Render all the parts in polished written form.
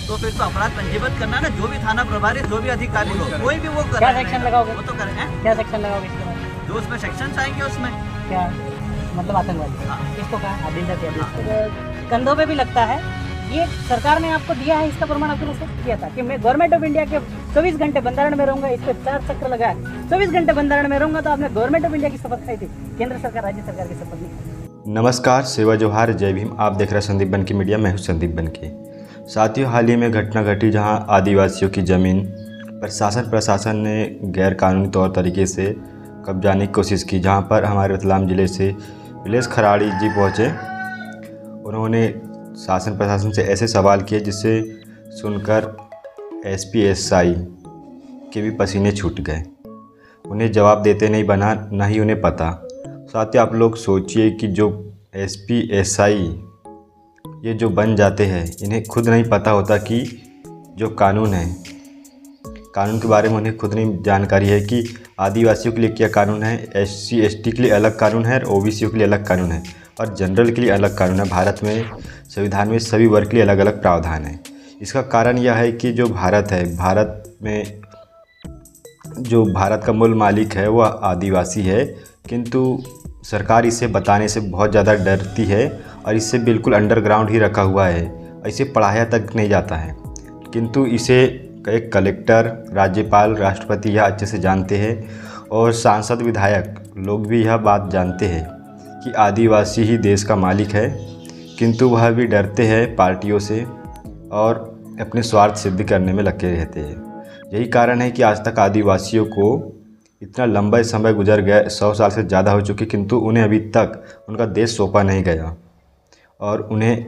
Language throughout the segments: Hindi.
तो फिर तो अपराध पंजीबद्ध करना ना, जो भी थाना प्रभारी, जो भी अधिकारी हो, कोई भी वो कर क्या सेक्शन लगाओगे? वो तो करें। क्या सेक्शन लगाओगे इसके बाद? जो उसमें सेक्शन आएंगे उसमें क्या मतलब आतंकवादी? हाँ। किसको कहा? आदिल जाति आदिल कंधों पे भी लगता है। ये सरकार ने आपको दिया है, इसका प्रमाण आपके पास किया था कि मैं गवर्नमेंट ऑफ इंडिया के 24 घंटे बंधारण में रहूंगा, इस पर 4 चक्र लगा है। 24 घंटे बंधारण में रहूंगा, तो आपने गवर्नमेंट ऑफ इंडिया की शपथ खाई थी, केंद्र सरकार राज्य सरकार की शपथ नहीं। नमस्कार, सेवा जोहार, जय भीम। आप देख रहे हैं संदीप बनके मीडिया। मैं हूं संदीप बनके। साथियों, हाल ही में घटना घटी जहां आदिवासियों की ज़मीन पर प्रशासन ने गैर कानूनी तौर तरीके से कब्जाने की कोशिश की। जहां पर हमारे रतलाम ज़िले से विलेश खराड़ी जी पहुंचे। उन्होंने शासन प्रशासन से ऐसे सवाल किए जिससे सुनकर एसपी एसआई के भी पसीने छूट गए। उन्हें जवाब देते नहीं बना, ना ही उन्हें पता। साथियों, आप लोग सोचिए कि जो एसपी एसआई ये जो बन जाते हैं, इन्हें खुद नहीं पता होता कि जो कानून है, कानून के बारे में उन्हें खुद नहीं जानकारी है कि आदिवासियों के लिए क्या कानून है, एससी एसटी के लिए अलग कानून है, और ओबीसीओ के लिए अलग कानून है, और जनरल के लिए अलग कानून है। भारत में संविधान में सभी वर्ग के लिए अलग अलग प्रावधान है। इसका कारण यह है कि जो भारत है, भारत में जो भारत का मूल मालिक है वह आदिवासी है, किंतु सरकार इसे बताने से बहुत ज़्यादा डरती है और इसे बिल्कुल अंडरग्राउंड ही रखा हुआ है। इसे पढ़ाया तक नहीं जाता है, किंतु इसे एक कलेक्टर, राज्यपाल, राष्ट्रपति यह अच्छे से जानते हैं, और सांसद विधायक लोग भी यह बात जानते हैं कि आदिवासी ही देश का मालिक है, किंतु वह भी डरते हैं पार्टियों से और अपने स्वार्थ सिद्ध करने में लगे रहते हैं। यही कारण है कि आज तक आदिवासियों को इतना लंबा समय गुजर गया, 100 साल से ज़्यादा हो चुके, किंतु उन्हें अभी तक उनका देश सौंपा नहीं गया और उन्हें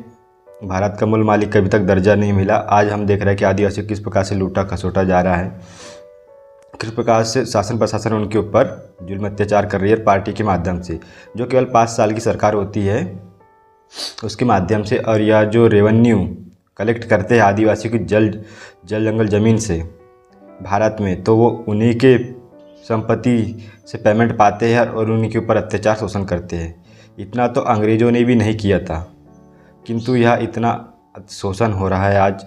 भारत का मूल मालिक का अभी तक दर्जा नहीं मिला। आज हम देख रहे हैं कि आदिवासियों किस प्रकार से लूटा खसोटा जा रहा है, किस प्रकार से शासन प्रशासन उनके ऊपर जुल्म अत्याचार कर रही है पार्टी के माध्यम से, जो केवल 5 साल की सरकार होती है उसके माध्यम से। और यह जो रेवेन्यू कलेक्ट करते हैं आदिवासियों की जल जंगल ज़मीन से भारत में, तो वो उन्हीं के संपत्ति से पेमेंट पाते हैं और उन्हीं के ऊपर अत्याचार शोषण करते हैं। इतना तो अंग्रेज़ों ने भी नहीं किया था, किंतु यह इतना शोषण हो रहा है आज।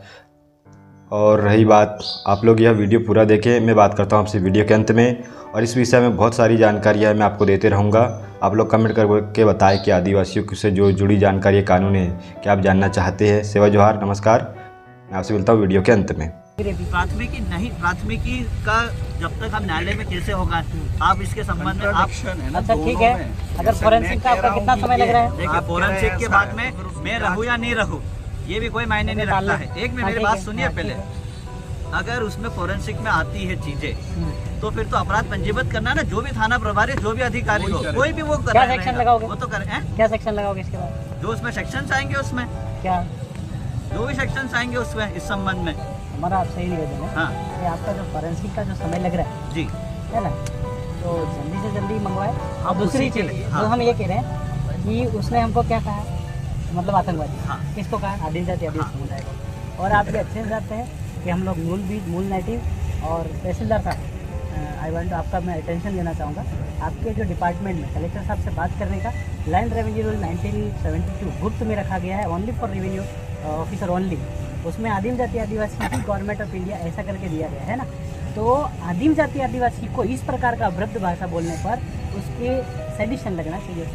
और रही बात, आप लोग यह वीडियो पूरा देखें। मैं बात करता हूँ आपसे वीडियो के अंत में, और इस विषय में बहुत सारी जानकारियाँ मैं आपको देते रहूँगा। आप लोग कमेंट करके बताएं कि आदिवासियों से जो जुड़ी जानकारी कानून है क्या आप जानना चाहते हैं। सेवा जोहार, नमस्कार। मैं आपसे मिलता हूँ वीडियो के अंत में। प्राथमिकी नहीं, प्राथमिकी का जब तक हम न्यायालय में कैसे होगा, आप इसके संबंध में आप अच्छा ठीक है। अगर फोरेंसिक का आपका कितना समय लग रहा है? देखिए, फोरेंसिक के बाद में मैं रहूँ या नहीं रहूँ ये भी कोई मायने नहीं रखता है। एक में मेरी बात सुनिए पहले। अगर उसमें फोरेंसिक में आती है चीजें, तो फिर तो अपराध पंजीबद्ध करना ना, जो भी थाना प्रभारी, जो भी अधिकारी हो, कोई भी वो कर। क्या सेक्शन लगाओगे? वो तो करें। क्या सेक्शन लगाओगे इसके बाद? जो उसमें सेक्शन आएंगे उसमें क्या जो भी सेक्शन आएंगे उसमें इस संबंध में हमारा आप सही निवेदन है। हाँ। कि आपका जो फोरेंसिक का जो समय लग रहा है जी, है ना, तो जल्दी से जल्दी मंगवाए। और अब दूसरी उसी के चीज़ लिए, जो हाँ। हम ये कह रहे हैं कि उसने हमको क्या कहा, मतलब आतंकवादी। हाँ। किसको कहा? आदिल जाति आदिल समुदाय को। और आप ये अच्छे से जानते हैं कि हम लोग मूल नेटिव। और तहसीलदार साहब, आई वांट आपका मैं अटेंशन देना चाहूँगा। आपके जो डिपार्टमेंट में कलेक्टर साहब से बात करने का लैंड रेवेन्यू रूल 1972 गुप्त में रखा गया है, only for revenue officer only. उसमें आदिम जाति आदिवासी की गवर्नमेंट ऑफ इंडिया ऐसा करके दिया गया है ना। तो आदिम जाति आदिवासी को इस प्रकार का अभद्र भाषा बोलने पर उसके सेडिशन लगना चाहिए।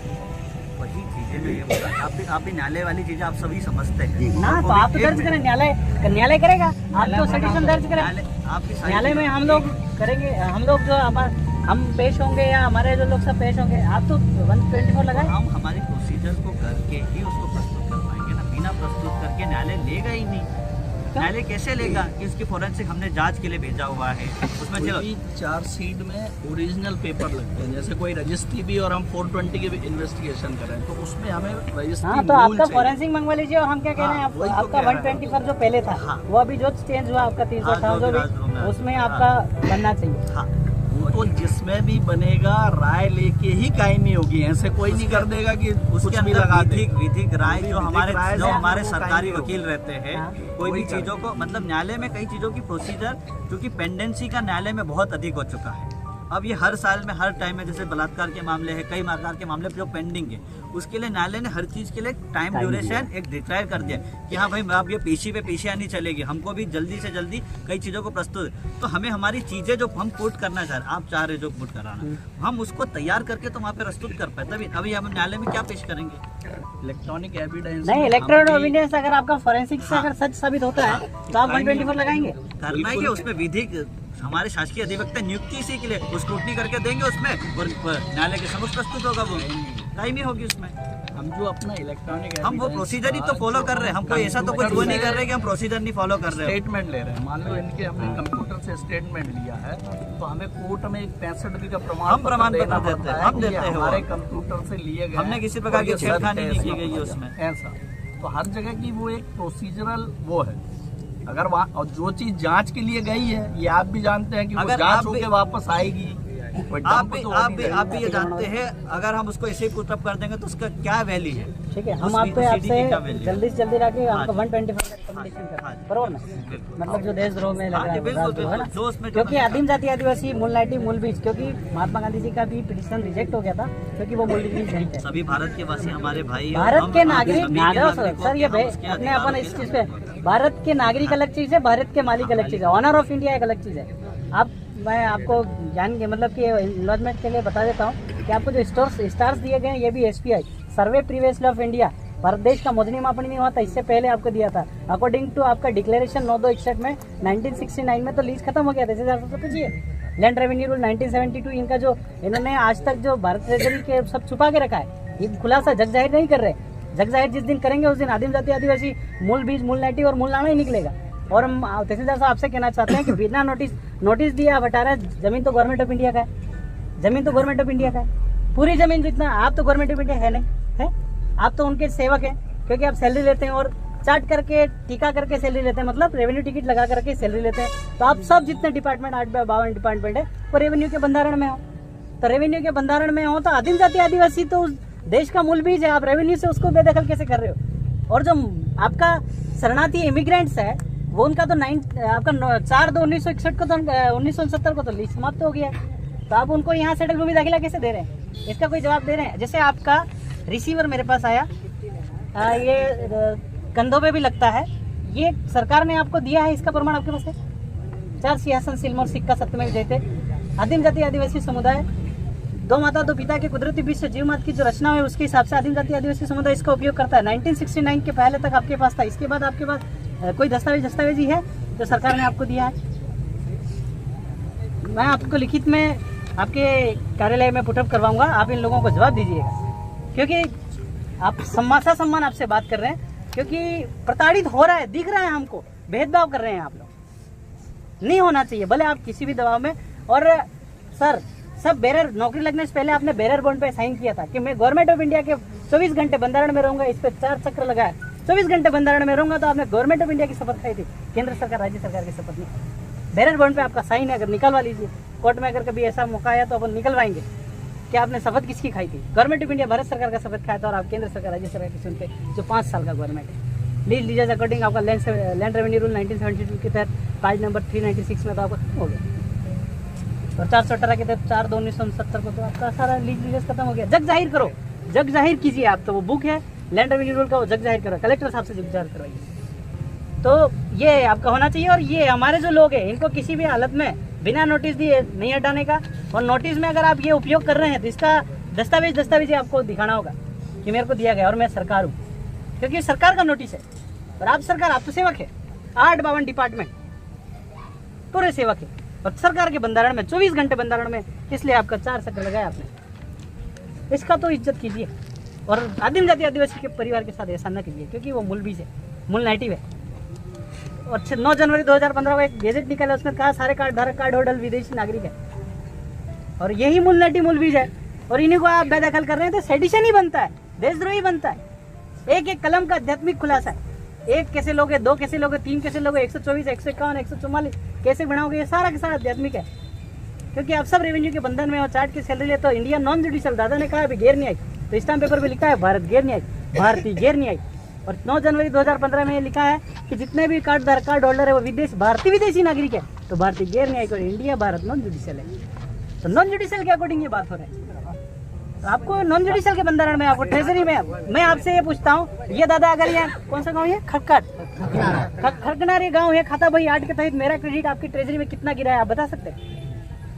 वही चीजें जो ये बोला, आप भी न्यायालय वाली चीजें आप सभी समझते हैं ना, तो आप तो दर्ज करें, न्यायालय करेगा। आप तो सेडिशन दर्ज करें, न्यायालय में हम लोग करेंगे। हम लोग जो हम पेश होंगे या हमारे जो लोग सब पेश होंगे, आप तो 124 लगाए। हम हमारी प्रोसीजर को करके ही उसको प्रस्तुत कर पाएंगे ना, बिना प्रस्तुत करके न्यायालय लेगा ही नहीं। न्यायालय कैसे लेगा कि इसकी फोरेंसिक हमने जांच के लिए भेजा हुआ है, उसमें चलो चार्जशीट में ओरिजिनल पेपर लगते हैं, जैसे कोई रजिस्ट्री भी और हम 420 की भी इन्वेस्टिगेशन करें तो उसमें हमें रजिस्ट्री। हाँ, तो आपका फोरेंसिक मंगवा लीजिए। और हम क्या कह रहे हैं, आपका 124 जो पहले था, वो अभी जो चेंज हुआ आपका 358 जो भी, उसमें आपका बनना चाहिए। हाँ, वो तो जिसमें भी बनेगा राय लेके ही कायमी होगी, ऐसे कोई नहीं कर देगा कि उसके भी लगा दे। विधिक राय जो हमारे सरकारी वकील रहते हैं, कोई भी चीजों को, मतलब न्यायालय में कई चीजों की प्रोसीजर, क्योंकि पेंडेंसी का न्यायालय में बहुत अधिक हो चुका है। अब ये हर साल में हर टाइम में जैसे बलात्कार के मामले है, कई प्रकार के मामले जो पेंडिंग है, उसके लिए न्यायालय ने हर चीज के लिए टाइम ड्यूरेशन एक डिक्लेयर कर दिया कि हाँ भाई अब ये पेशी नहीं चलेगी, हमको भी जल्दी से जल्दी कई चीजों को प्रस्तुत, तो हमें हमारी चीजें जो हम पुट करना चाह रहे, आप चाह रहे जो पुट कराना, हम उसको तैयार करके तो वहाँ पे प्रस्तुत कर पाए, तभी अभी हम न्यायालय में क्या पेश करेंगे? इलेक्ट्रॉनिक एविडेंस नहीं, इलेक्ट्रॉनिक एविडेंस अगर आपका फोरेंसिक से अगर सच साबित होता है तो आप 124 लगाएंगे। करना है कि उसमें विधिक हमारे शासकीय अधिवक्ता नियुक्ति इसी के लिए वो स्क्रूटनी करके देंगे उसमें, और न्यायालय के समक्ष प्रस्तुत होगा, वो टाइम ही होगी उसमें। हम जो अपना इलेक्ट्रॉनिक हम वो प्रोसीजर ही तो फॉलो कर रहे हैं, हम कोई ऐसा तो कुछ वो नहीं कर रहे कि हम प्रोसीजर नहीं फॉलो कर रहे हैं। स्टेटमेंट ले रहे हैं, मान लो इनके हमने कंप्यूटर से स्टेटमेंट लिया है तो हमें कोर्ट में एक 65 का हम प्रमाण पत्र देते हैं, हम देते हैं, हमारे कंप्यूटर से लिए गए, हमने किसी प्रकार की छेड़खानी नहीं की गई है उसमें। ऐसा तो हर जगह की वो एक प्रोसीजरल वो है। अगर वहाँ और जो चीज जांच के लिए गई है ये आप भी जानते हैं कि वो अगर जांच आप भी- होके वापस आएगी, कोई आप डंप भी तो आप नहीं भी रहेगा। आप भी ये जानते हैं अगर हम उसको ऐसे ही पुटअप कर देंगे तो उसका क्या वैल्यू है? ठीक है, हम उस आपको CD आपसे की क्या value है? जल्दी से जल्दी लाके हाँ आपको जी। 125 का रिकमेंडेशन हाँ करते जी। हैं, बरोबर ना? बिल्कुल। मतलब जो देशद्रोह में लग हाँ रहा जी, है, बिल्कुल, राजद्रोह है ना? बिल्कुल। जो उसमें जो क्योंकि मैंने- आदिम जाति आदिवासी मूल नाइटी मूल बीच, क्योंकि महात्मा गांधी जी का भी पिटिशन रिजेक्ट हो गया था क्योंकि वो मूल बीच नहीं थे। सभी भारत के वासी हमारे भाई हैं, भारत हम- के हम नागरिक सभी के नागरिक नागरिकों सर, के ये हम उसके अपने अपन अधिकारों इस के चीज पे, भारत के नागरिक अलग चीज है, भारत के मालिक अलग चीज है, ऑनर ऑफ इंडिया एक अलग चीज है। आप मैं आपको जान के मतलब कि इन्वेस्टमेंट के लिए बता देता हूँ कि आपको जो स्टार्स दिए गए हैं ये भी SPI survey previously of India, Bharat देश का मोजनी मापनी नहीं हुआ था इससे पहले आपको दिया था, अकॉर्डिंग टू आपका डिक्लेरेशन 9261 में 1969 में तो लीज खत्म हो गया था, जैसे आपको पता चाहिए लैंड रेवेन्यू रूल 1972, इनका जो इन्होंने आज तक जो भारत ट्रेजरी के सब छुपा के रखा है, ये खुलासा जग जाहिर नहीं कर रहे। जग जाहिर जिस दिन करेंगे उस दिन आदिम जाति आदिवासी मूल बीज मूल नाटी और मूल नाना ही निकलेगा। और हम तहसीलदार साहब आपसे कहना चाहते हैं कि बिना नोटिस दिए आप हटा रहे, जमीन तो गवर्नमेंट ऑफ इंडिया का है, जमीन तो गवर्नमेंट ऑफ इंडिया का है, पूरी जमीन जितना, आप तो गवर्नमेंट ऑफ इंडिया है नहीं है, आप तो उनके सेवक हैं, क्योंकि आप सैलरी लेते हैं और चार्ट करके टीका करके सैलरी लेते हैं, मतलब रेवेन्यू टिकट लगा करके सैलरी लेते हैं। तो आप सब जितने डिपार्टमेंट 8/52 डिपार्टमेंट है वो रेवेन्यू के बंधारण में हो, तो रेवेन्यू के बंधारण में हो तो आदिम जाति आदिवासी तो उस देश का मूल बीज है, आप रेवेन्यू से उसको बेदखल कैसे कर रहे हो? और जो आपका शरणार्थी इमिग्रेंट्स है वो उनका तो 4/2/1961 को तो 1969 को तो लीज समाप्त हो गया है, तो आप उनको यहाँ सेटल भूमि दाखिला कैसे दे रहे हैं? इसका कोई जवाब दे रहे हैं? जैसे आपका रिसीवर मेरे पास आया, ये कंधों पे भी लगता है, ये सरकार ने आपको दिया है, इसका प्रमाण आपके पास है? 4 सिंहासन सिल्मोर सिक्का सत्यमेव जयते, आदिम जाति आदिवासी समुदाय 2 माता 2 पिता के कुदरती बीच से जीव मात की जो रचना है उसके हिसाब से आदिम जाति आदिवासी समुदाय इसका उपयोग करता है। 1969 के पहले तक आपके पास था, इसके बाद आपके पास कोई दस्तावेज ही है जो सरकार ने आपको दिया है? मैं आपको लिखित में आपके कार्यालय में पुटअप करवाऊंगा, आप इन लोगों को जवाब दीजिएगा, क्योंकि आप सम्मान आपसे बात कर रहे हैं, क्योंकि प्रताड़ित हो रहा है, दिख रहा है हमको, भेदभाव कर रहे हैं आप लोग, नहीं होना चाहिए भले आप किसी भी दबाव में। और सर सब बेरर नौकरी लगने से पहले आपने बेरर बॉन्ड पे साइन किया था कि मैं गवर्नमेंट ऑफ इंडिया के 24 घंटे बंधारण में रहूंगा, इस पे 4 चक्र लगाया, 24 घंटे बंधारण में रहूंगा, तो आपने गवर्नमेंट ऑफ इंडिया की शपथ खाई थी, केंद्र सरकार राज्य सरकार की शपथ नहीं। बेरर बॉन्ड पे आपका साइन है, अगर निकलवा लीजिए, कोर्ट में अगर कभी ऐसा मौका आया तो अपन निकलवाएंगे कि आपने शपथ किसकी खाई थी? गवर्नमेंट ऑफ इंडिया भारत सरकार का शपथ खाया था और आप केंद्र सरकार राज्य सरकार की सुनते जो 5 साल का गवर्नमेंट है। लीज अकॉर्डिंग आपका लैंड रेवेन्यू रूल 1972 के तहत पार्ट नंबर 396 में तो आपका खत्म हो गया, और 418 के तहत 4/2/1969 को तो आपका सारा लीज खत्म हो गया। जग जाहिर करो, जग जाहिर कीजिए, आप तो वो बुक है लैंड रेवेन्यू रूल का, वो जग जाहिर करो, कलेक्टर साहब से जग जाहिर करवाइए। तो ये आपका होना चाहिए। और ये हमारे जो लोग हैं इनको किसी भी हालत में बिना नोटिस दिए नहीं हटाने का, और नोटिस में अगर आप ये उपयोग कर रहे हैं तो इसका दस्तावेज आपको दिखाना होगा कि मेरे को दिया गया और मैं सरकार हूँ, क्योंकि सरकार का नोटिस है और आप सरकार, आप तो सेवक है, 8/52 डिपार्टमेंट पूरे सेवक है, और सरकार के बंधारण में 24 घंटे बंधारण में, इसलिए आपका 4 चक्र लगाया आपने, इसका तो इज्जत कीजिए। और आदिम जाति आदिवासी के परिवार के साथ ऐसा न कीजिए, क्योंकि वो मूल बीज है, मूल नेटिव है। और 9 जनवरी 2015 को एक गेजेट निकाला, उसमें कहा सारे कार्ड धारक कार्ड होल्डर विदेशी नागरिक है, और यही मूल नेटिव मूल बीज है, और इन्हीं को आप बेदखल कर रहे हैं तो सेडिशन ही बनता है, देशद्रोही बनता है। एक एक कलम का आध्यात्मिक खुलासा है, 1 कैसे लोगे, 2 कैसे लोगे, 3 कैसे लोगे, 124, 151, 144 कैसे बनाओगे, ये सारा के सारा आध्यात्मिक है, क्योंकि आप सब रेवेन्यू के बंधन में हो, चार्ट की सैलरी ले, तो इंडिया नॉन जुडिशियल, दादा ने कहा अभी गैर न्यायिक, तो स्टाम्प पेपर पे लिखा है भारत गैर न्यायिक, भारतीय गैर न्यायिक। और 9 जनवरी 2015 में लिखा है कि जितने भी कार्ड होल्डर है वो भारतीय विदेशी नागरिक है, तो भारतीय गैर न्यायिक और इंडिया भारत नॉन जुडिशियल है। तो नॉन जुडिशियल के अकॉर्डिंग ये बात हो रहा है। तो आपको नॉन जुडिशियल के बंधारण में, आपको ट्रेजरी में, मैं आपसे ये पूछता हूँ, ये दादा अगर ये कौन सा गाँव है, खरकनारी गाँव है, खाता भाई 8 के तहत मेरा क्रेडिट आपकी ट्रेजरी में कितना गिरा है आप बता सकते हैं?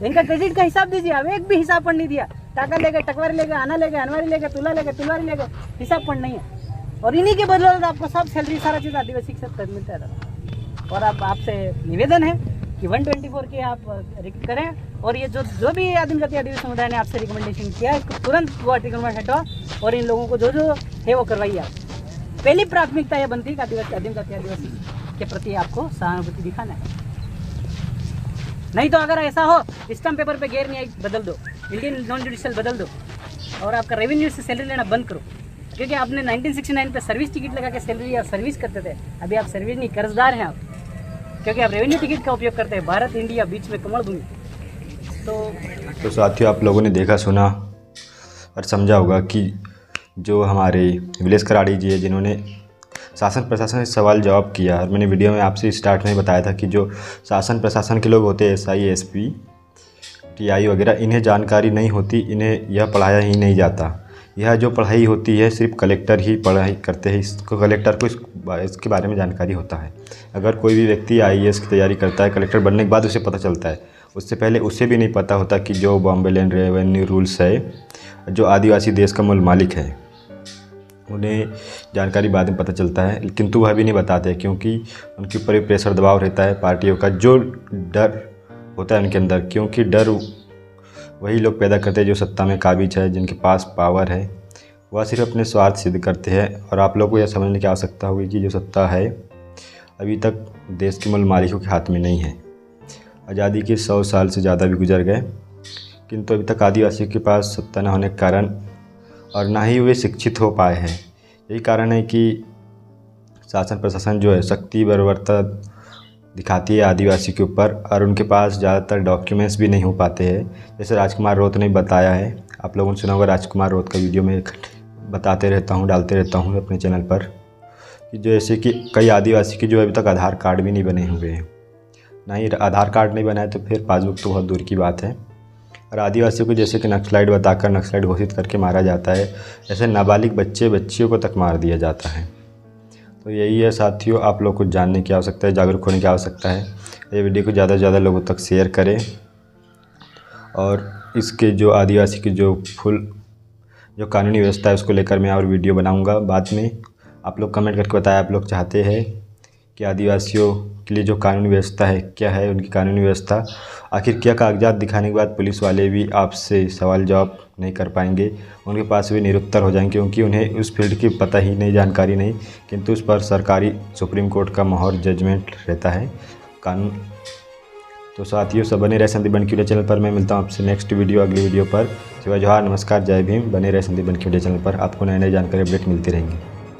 इनका क्रेडिट का हिसाब दीजिए आप, एक भी हिसाब पढ़ नहीं दिया। टाका ले गए, टकवारी ले गए, आना ले गए, अनवारी ले गए, तुला ले गए, तुलारी ले गए, हिसाब पढ़ नहीं है। और इन्हीं के बदौलत आपको सब सैलरी सारा चीज़ आदिवासी के साथ मिलता है दादा। और अब आपसे निवेदन है कि 124 के आप करें, और ये जो भी आदिवासी समुदाय ने आपसे रिकमेंडेशन किया है इसको तुरंत वो आर्टिकल में हटवा, और इन लोगों को जो है वो करवाइए। आप पहली प्राथमिकता ये बनती है कि आदिवासी के प्रति आपको सहानुभूति दिखाना है। नहीं तो अगर ऐसा हो, स्टैम्प पेपर पे गैर न्यायिक बदल दो, इंडियन नॉन जुडिशियल बदल दो, और आपका रेवेन्यू से सैलरी लेना बंद करो। क्योंकि आपने 1969 पे सर्विस टिकट लगा के सैलरी या सर्विस करते थे, अभी आप सर्विस नहीं, कर्जदार हैं आप, क्योंकि आप रेवेन्यू टिकट का उपयोग करते हैं। भारत इंडिया बीच में कमल भूमि। तो साथियों, आप लोगों ने देखा सुना और समझा होगा कि जो हमारे विलेश कराड़ी जी है, जिन्होंने शासन प्रशासन से सवाल जवाब किया, और मैंने वीडियो में आपसे स्टार्ट में बताया था कि जो शासन प्रशासन के लोग होते हैं, SI SP TI वगैरह, इन्हें जानकारी नहीं होती, इन्हें यह पढ़ाया ही नहीं जाता। यह जो पढ़ाई होती है सिर्फ कलेक्टर ही पढ़ाई करते हैं, इसको कलेक्टर को इसके बारे में जानकारी होता है। अगर कोई भी व्यक्ति IAS की तैयारी करता है, कलेक्टर बनने के बाद उसे पता चलता है, उससे पहले उसे भी नहीं पता होता कि जो बॉम्बे लैंड रेवेन्यू रूल्स है, जो आदिवासी देश का मूल मालिक है, उन्हें जानकारी बाद में पता चलता है, किंतु वह भी नहीं बताते क्योंकि उनके ऊपर भी प्रेशर दबाव रहता है पार्टियों का, जो डर होता है उनके अंदर, क्योंकि डर वही लोग पैदा करते हैं जो सत्ता में काबिज है, जिनके पास पावर है। वह सिर्फ अपने स्वार्थ सिद्ध करते हैं। और आप लोगों को यह समझने की आवश्यकता होगी कि जो सत्ता है अभी तक देश के मूल मालिकों के हाथ में नहीं है। आज़ादी के 100 साल से ज़्यादा भी गुजर गए, किंतु अभी तक आदिवासियों के पास सत्ता न होने के कारण, और ना ही वे शिक्षित हो पाए हैं। यही कारण है कि शासन प्रशासन जो है शक्ति बर्बरता दिखाती है आदिवासी के ऊपर, और उनके पास ज़्यादातर डॉक्यूमेंट्स भी नहीं हो पाते हैं। जैसे राजकुमार रोत ने बताया है, आप लोगों ने सुना होगा, राजकुमार रोत का वीडियो में बताते रहता हूँ, डालते रहता हूँ अपने चैनल पर, कि जैसे कि कई आदिवासी के जो अभी तक आधार कार्ड भी नहीं बने हुए हैं। ना ही आधार कार्ड नहीं बना है तो फिर पासबुक तो बहुत दूर की बात है। और आदिवासियों को जैसे कि नक्सलाइट बताकर नक्सलाइट घोषित करके मारा जाता है, ऐसे नाबालिग बच्चियों को तक मार दिया जाता है। तो यही है साथियों, आप लोग को जानने की आवश्यकता है, जागरूक होने की आवश्यकता है। ये वीडियो को ज़्यादा से ज़्यादा लोगों तक शेयर करें, और इसके जो आदिवासी की जो जो कानूनी व्यवस्था है उसको लेकर मैं और वीडियो बनाऊंगा बाद में। आप लोग कमेंट करके बताएं, आप लोग चाहते हैं कि आदिवासियों के लिए जो कानूनी व्यवस्था है क्या है, उनकी कानूनी व्यवस्था, आखिर क्या कागजात दिखाने के बाद पुलिस वाले भी आपसे सवाल जवाब नहीं कर पाएंगे, उनके पास भी निरुत्तर हो जाएंगे, क्योंकि उन्हें उस फील्ड की पता ही नहीं, जानकारी नहीं, किंतु उस पर सरकारी सुप्रीम कोर्ट का मोहर जजमेंट रहता है कानून। तो साथियों, सब बने रहे संदीप बन की वीडियो चैनल पर। मैं मिलता हूँ आपसे नेक्स्ट वीडियो, अगली वीडियो पर। शिवा जोहार, नमस्कार, जय भीम। बने रहे संदीप बन की वीडियो चैनल पर, आपको नई नई जानकारी अपडेट मिलती रहेंगी।